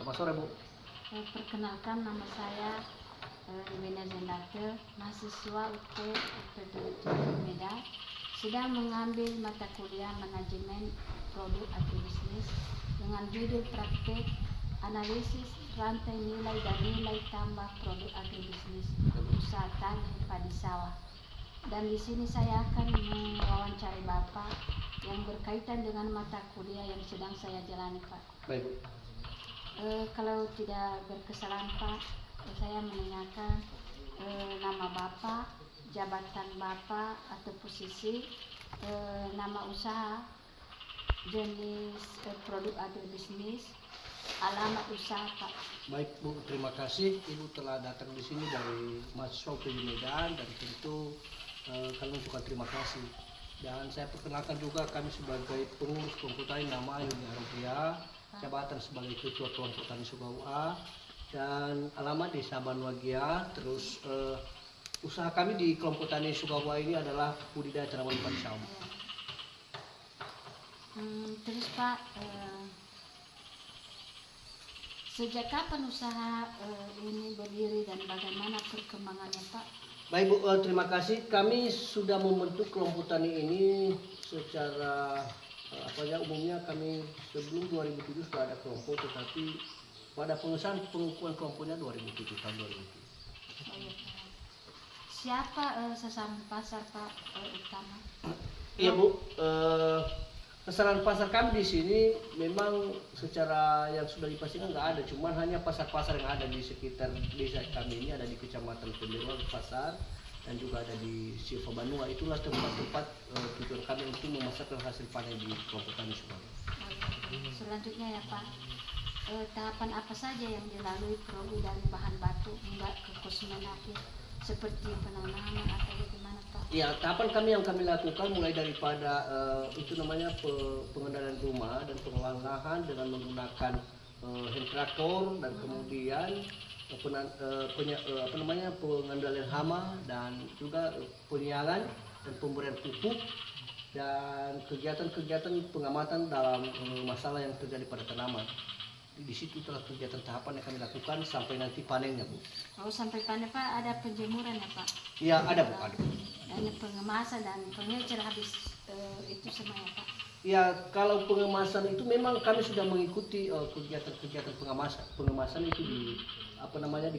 Selamat sore, Bu. Perkenalkan, nama saya Wina Zendake, mahasiswa UT UPD Medan, sedang mengambil mata kuliah manajemen produk agribisnis dengan judul praktek analisis rantai nilai dan nilai tambah produk agribisnis usaha tani padi sawah. Dan di sini saya akan mewawancari Bapak yang berkaitan dengan mata kuliah yang sedang saya jalani, Pak. Baik. Kalau tidak berkesalahan, Pak, saya menanyakan nama Bapak, jabatan Bapak atau posisi, nama usaha, jenis produk agribisnis, alamat usaha, Pak. Baik, Bu. Terima kasih Ibu telah datang di sini dari mahasiswa UPD Medan, dan tentu kami mengucapkan terima kasih. Dan saya perkenalkan juga kami sebagai pengurus kelompok tani nama Yuni Arofia, jabatan sebagai ketua kelompok tani Sugawa, dan alamat Desa Banuagia. Terus usaha kami di kelompok tani Sugawa ini adalah budidaya tanaman padi sawah. Terus Pak, sejak kapan usaha ini berdiri dan bagaimana perkembangannya, Pak? Baik, Bu, terima kasih. Kami sudah membentuk kelompok tani ini secara umumnya kami sebelum 2007 sudah ada kelompok, tetapi pada pengesahan pengukuhan kelompoknya 2007 tahun 2007. Oh, iya, Pak. Siapa sasaran pasar, Pak, utama? Iya, Bu. Sasaran pasar kami di sini memang secara yang sudah dipastikan nggak ada, cuman hanya pasar-pasar yang ada di sekitar desa kami ini, ada di Kecamatan Penderol Pasar dan juga ada di Silva Banua. Itulah tempat-tempat tujuan kami untuk memasarkan hasil panen di kelompok tani Sugawa. Selanjutnya ya, Pak, tahapan apa saja yang dilalui prodi dari bahan baku hingga ke konsumen akhir, seperti penanaman atau bagaimana, Pak? Ya, tahapan kami yang kami lakukan mulai daripada pengendalian rumah dan pengolahan lahan dengan menggunakan hand traktor, dan kemudian pengendalian hama, dan juga penyiangan dan pemberian pupuk, dan kegiatan-kegiatan pengamatan dalam masalah yang terjadi pada tanaman. Di situ telah kegiatan tahapan yang kami lakukan sampai nanti panennya, Bu. Oh, sampai panen, Pak, ada penjemuran ya, Pak? Iya, ada, Bu. Ada. Dan pengemasan dan pengecer habis itu semuanya, Pak? Ya, kalau pengemasan itu memang kami sudah mengikuti kegiatan-kegiatan pengemasan. Pengemasan itu di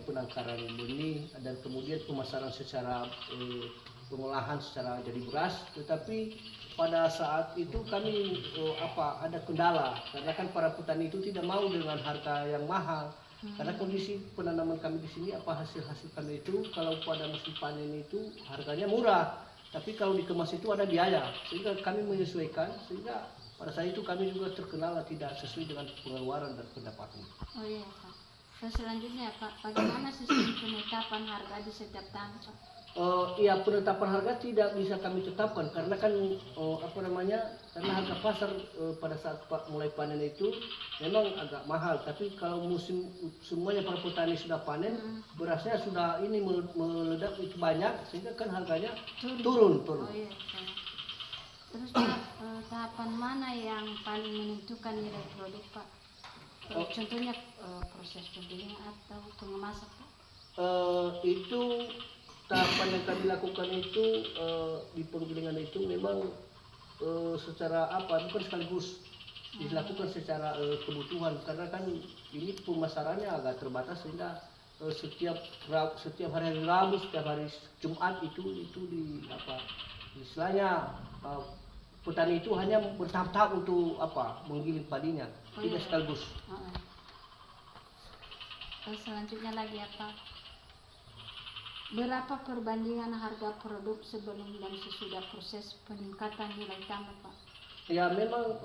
penangkaran benih, dan kemudian pemasaran secara pengolahan secara jadi beras. Tetapi pada saat itu kami ada kendala, karena kan para petani itu tidak mau dengan harga yang mahal. Karena kondisi penanaman kami di sini, hasil-hasil kami itu kalau pada musim panen itu harganya murah, tapi kalau dikemas itu ada biaya, sehingga kami menyesuaikan, sehingga pada saat itu kami juga terkenal tidak sesuai dengan pengeluaran dan pendapatan. Oh iya, Pak. Terus selanjutnya, Pak, bagaimana sistem penetapan harga di setiap tahun, Pak? Iya, penetapan harga tidak bisa kami tetapkan karena kan karena harga pasar pada saat mulai panen itu memang agak mahal, tapi kalau musim semuanya para petani sudah panen, berasnya sudah ini meledak itu banyak, sehingga kan harganya turun. Oh iya, Pak. Terus Pak, tahapan mana yang paling menentukan nilai produk, Pak? Contohnya proses pembelian atau pengemasan, Pak? Itu tahapan yang kami lakukan itu di penggilingan itu memang bukan sekaligus dilakukan secara kebutuhan, karena kan ini pemasarannya agak terbatas, sehingga setiap hari Rabu, setiap hari Jumat itu istilahnya petani itu hanya bertahap-tahap untuk menggiling padinya, tidak sekaligus. Selanjutnya lagi berapa perbandingan harga produk sebelum dan sesudah proses peningkatan nilai tambah, Pak? Ya, memang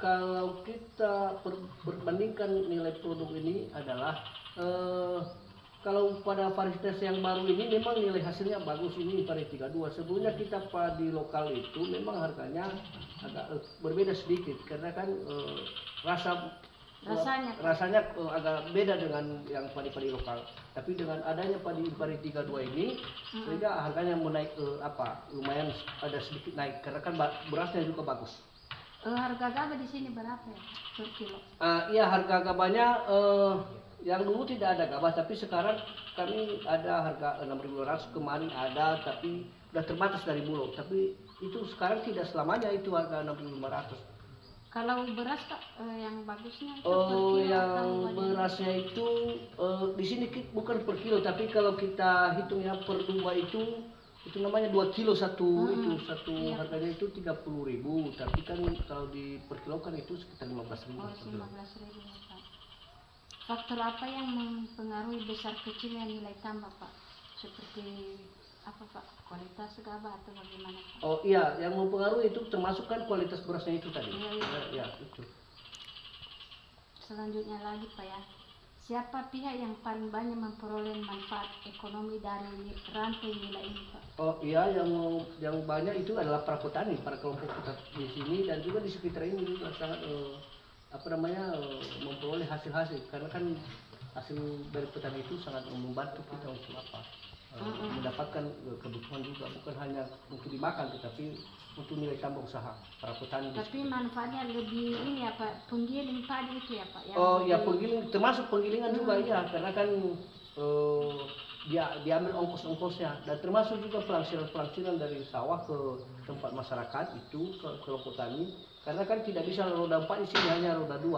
kalau kita perbandingkan nilai produk ini adalah kalau pada varietas yang baru ini memang nilai hasilnya bagus, ini Impari 32. Sebelumnya kita padi lokal itu memang harganya agak berbeda sedikit, karena kan rasanya agak beda dengan yang padi-padi lokal. Tapi dengan adanya padi Impari 32 ini, sehingga harganya menaik lumayan ada sedikit naik, karena kan berasnya juga bagus. Harga gabah di sini berapa ya per kilo? Iya, harga gabahnya yang dulu tidak ada gabah, tapi sekarang kami ada harga 6.200, kemarin ada, tapi udah terbatas dari Bulog. Tapi itu sekarang tidak selamanya itu harga 6.500. Kalau beras Pak, yang bagusnya itu per kilo Yang atau bagaimana? berasnya itu di sini bukan per kilo, tapi kalau kita hitungnya per dua itu namanya 2 kilo satu, itu satu Iya. harganya itu 30.000, tapi kan kalau di per kilo kan itu sekitar 15.000 Oh, per kilo. 15.000 ya Pak. Faktor apa yang mempengaruhi besar kecilnya nilai tambah Pak? Seperti apa Pak? Kualitas gabah atau bagaimana Pak? Oh iya, yang mempengaruhi itu termasuk kan kualitas berasnya itu tadi. Iya, iya. Ya, itu. Selanjutnya lagi Pak ya. Siapa pihak yang paling banyak memperoleh manfaat ekonomi dari rantai nilai ini Pak? Oh iya, yang banyak itu adalah para petani, para kelompok petani di sini dan juga di sekitar ini juga sangat memperoleh hasil-hasil, karena kan hasil dari petani itu sangat membantu kita untuk mendapatkan kebutuhan juga, bukan hanya untuk dimakan tetapi untuk nilai tambah usaha para petani di Tapi sekitar. manfaatnya lebih ini ya Pak, penggiling padi itu ya Pak? Yang Oh ya, lebih- penggiling termasuk penggilingan juga ya, karena kan dia diambil ongkos-ongkosnya, dan termasuk juga pelangsiran dari sawah ke tempat masyarakat itu ke kelompok tani, karena kan tidak bisa roda 4 di sini, hanya roda 2.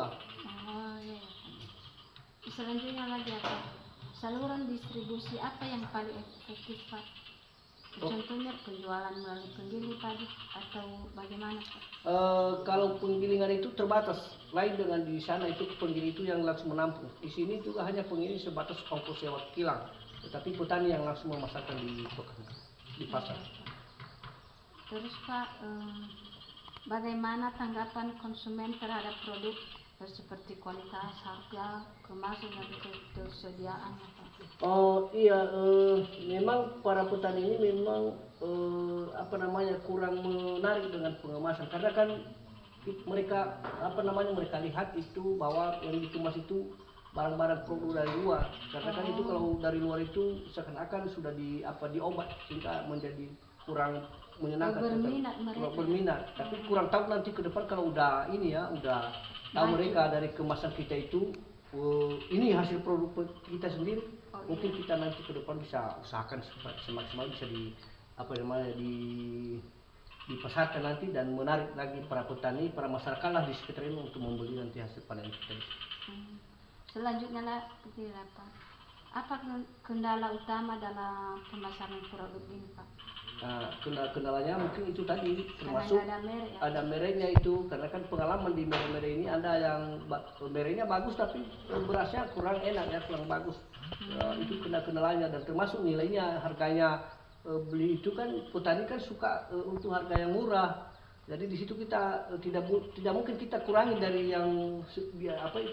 Oh iya. Selanjutnya lagi apa? Saluran distribusi apa yang paling efektif Pak? Contohnya penjualan melalui penggiling padi atau bagaimana Pak? Kalau penggilingan itu terbatas, lain dengan di sana itu penggiling itu yang langsung menampung. Di sini juga hanya penggiling sebatas ongkos sewa kilang, tetapi petani yang langsung memasarkan di pasar. Terus Pak, bagaimana tanggapan konsumen terhadap produk seperti kualitas, harga, kemasan dan ketersediaan Pak? Oh iya, memang para petani ini memang kurang menarik dengan pengemasan, karena kan mereka mereka lihat itu bahwa yang dikemas itu barang-barang produk dari luar, karena kan itu kalau dari luar itu seakan-akan sudah diobat sehingga menjadi kurang menyenangkan, Berminat mereka. kurang berminat. Tapi kurang tahu nanti ke depan kalau udah tahu mereka dari kemasan kita itu ini hasil produk kita sendiri, mungkin kita nanti ke depan bisa usahakan semaksimal bisa dipasarkan nanti dan menarik lagi para petani, para masyarakat lah di sekitar ini untuk membeli nanti hasil panen kita. Selanjutnya lagi Pak, apa kendala utama dalam pemasaran produk ini Pak? Nah, kendalanya mungkin itu tadi, termasuk Karena ada merek ya? ada mereknya itu, karena kan pengalaman di merek-merek ini ada yang mereknya bagus tapi berasnya kurang enak ya, kurang bagus. Itu kendalanya, dan termasuk nilainya, harganya beli itu kan petani kan suka untuk harga yang murah. Jadi di situ kita tidak mungkin kita kurangi dari yang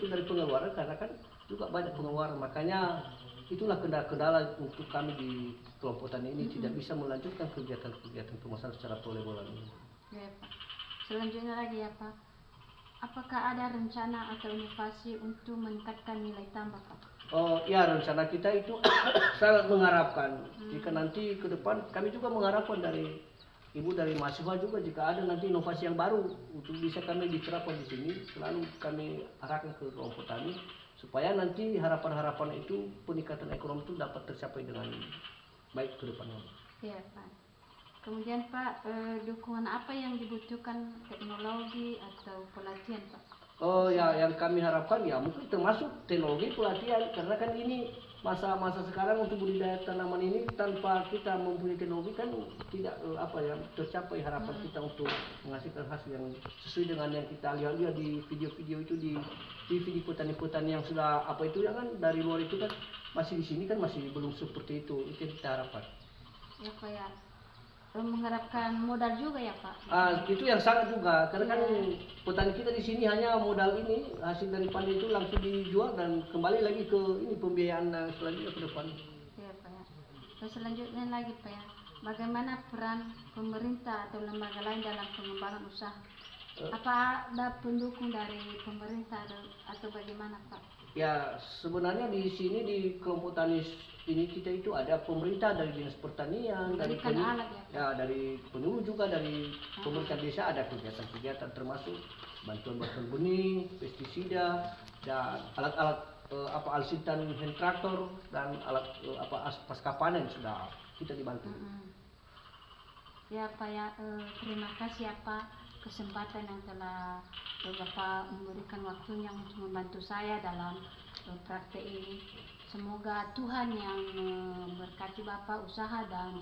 dari pengeluaran, karena kan juga banyak pengeluaran. Makanya itulah kendala untuk kami di kelompok tani ini tidak bisa melanjutkan kegiatan pemasaran secara boleh-bolehan ini. Ya Pak. Selanjutnya lagi ya Pak, apakah ada rencana atau inovasi untuk meningkatkan nilai tambah Pak? Oh ya, rencana kita itu sangat mengharapkan jika nanti ke depan, kami juga mengharapkan dari mahasiswa juga, jika ada nanti inovasi yang baru untuk bisa kami diterapkan di sini, selalu kami arahkan ke kelompok tani supaya nanti harapan-harapan itu peningkatan ekonomi itu dapat tercapai dengan baik ke depannya. Iya Pak. Kemudian Pak, dukungan apa yang dibutuhkan, teknologi atau pelatihan Pak? Oh ya, yang kami harapkan ya mungkin termasuk teknologi, pelatihan, karena kan ini masa sekarang untuk budidaya tanaman ini tanpa kita mempunyai teknologi kan tidak tercapai harapan kita untuk menghasilkan hasil yang sesuai dengan yang kita lihat di video-video itu di TV, di petani-petani yang sudah ya kan dari luar itu kan masih di sini kan masih belum seperti itu yang kita harapkan. Ya Pak ya, mengharapkan modal juga ya Pak? Itu yang sangat juga, karena kan petani kita di sini hanya modal ini, hasil dari panen itu langsung dijual dan kembali lagi ke ini pembiayaan selanjutnya ke depan. Ya Pak ya. Terus selanjutnya lagi Pak ya, bagaimana peran pemerintah atau lembaga lain dalam pengembangan usaha Apa ada pendukung dari pemerintah atau bagaimana Pak? Ya sebenarnya di sini di kelompok tani ini kita itu ada pemerintah dari dinas pertanian, dari Berikan alat ya? ya dari penyuluh juga dari pemerintah desa ada kegiatan-kegiatan termasuk bantuan-bantuan benih, pestisida dan alat-alat alsitan hand traktor dan alat pasca panen sudah kita dibantu. Ya Pak ya, terima kasih ya Pak kesempatan yang telah Bapak memberikan waktunya untuk membantu saya dalam praktek ini. Semoga Tuhan yang memberkati Bapak usaha dan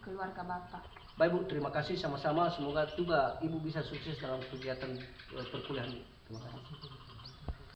keluarga Bapak. Baik Bu, terima kasih sama-sama. Semoga juga Ibu bisa sukses dalam kegiatan perkuliahan. Terima kasih.